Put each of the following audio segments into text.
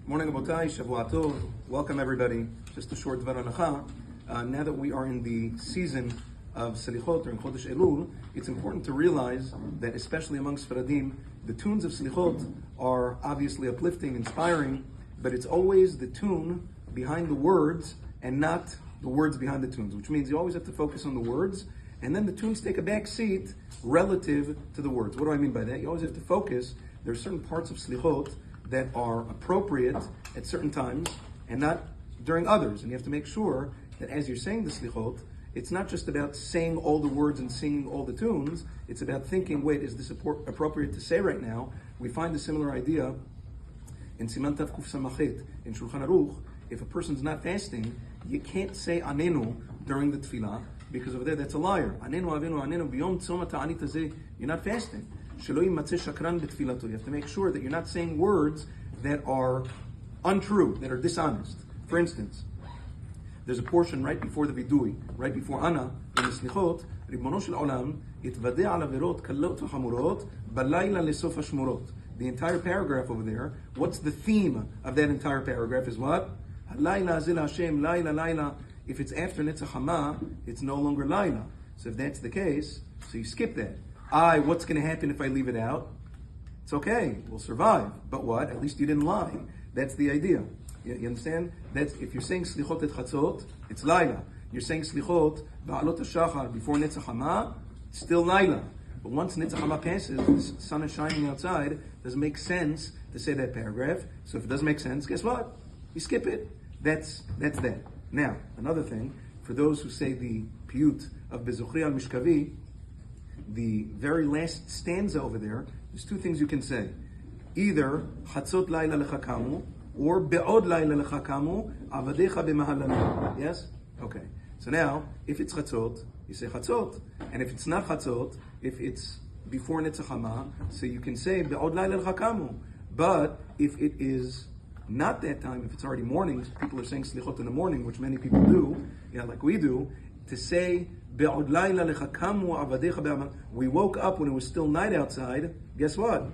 Morning, Abotai, Shavua Tov. Welcome, everybody. Just a short Dvar Halacha. Now that we are in the season of Selichot, or in Chodesh Elul, it's important to realize that, especially amongst Faradim, the tunes of Selichot are obviously uplifting, inspiring, but it's always the tune behind the words and not the words behind the tunes, which means you always have to focus on the words, and then the tunes take a back seat relative to the words. What do I mean by that? You always have to focus. There are certain parts of Selichot that are appropriate at certain times and not during others. And you have to make sure that as you're saying the Selichot, it's not just about saying all the words and singing all the tunes. It's about thinking, wait, is this appropriate to say right now? We find a similar idea in Siman Tav Kuf Samachet, in Shulchan Aruch. If a person's not fasting, you can't say Anenu during the Tefillah, because over there that's a liar. Anenu, Avenu, Anenu, B'yom Tzoma Ta'anit Hazeh, you're not fasting. You have to make sure that you're not saying words that are untrue, that are dishonest. For instance, there's a portion right before the vidui, right before Ana, in the Slichot, Ribbono shel Olam, itvadeh al averot kalot v'chamurot, balayla lesof hashmurot. The entire paragraph over there, what's the theme of that entire paragraph is what? Halayla azil Hashem, layla, layla. If it's after Netzach Hama, it's no longer layla. So if that's the case, so you skip that. What's going to happen if I leave it out? It's okay, we'll survive. But what? At least you didn't lie. That's the idea. You understand? That's if you're saying Slichot et Chatzot, it's Laila. You're saying Slichot Ba'alot HaShachar before Netzach Hama, it's still Laila. But once Netzach Hama passes, the sun is shining outside, it doesn't make sense to say that paragraph. So if it doesn't make sense, guess what? You skip it. That's that. Now, another thing, for those who say the piyut of Bezochri al Mishkavi, the very last stanza over there, there's two things you can say. Either Chatzot Laila Lechakamu, or Be'od Laila Lechakamu, Avadecha B'Mahalanu. Yes? Okay. So now, if it's Chatzot, you say Chatzot. And if it's not Chatzot, if it's before Netzach Hama, so you can say Be'od Laila Lechakamu. But if it is not that time, if it's already morning, people are saying Slichot in the morning, which many people do, like we do, to say we woke up when it was still night outside, guess what?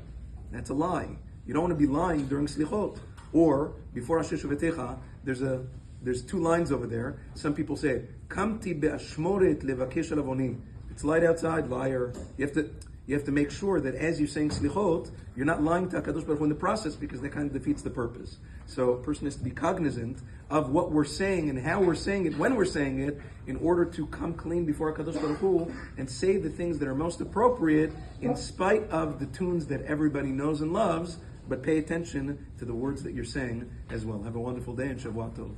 That's a lie. You don't want to be lying during Slichot. Or, before Asher Shevetecha, there's two lines over there. Some people say, Kamti be'ashmoret levakesh alavoni. It's light outside, liar. You have to make sure that as you're saying Slichot, you're not lying to HaKadosh Baruch Hu in the process, because that kind of defeats the purpose. So a person has to be cognizant of what we're saying and how we're saying it, when we're saying it, in order to come clean before HaKadosh Baruch Hu and say the things that are most appropriate in spite of the tunes that everybody knows and loves, but pay attention to the words that you're saying as well. Have a wonderful day and Shavua Tov.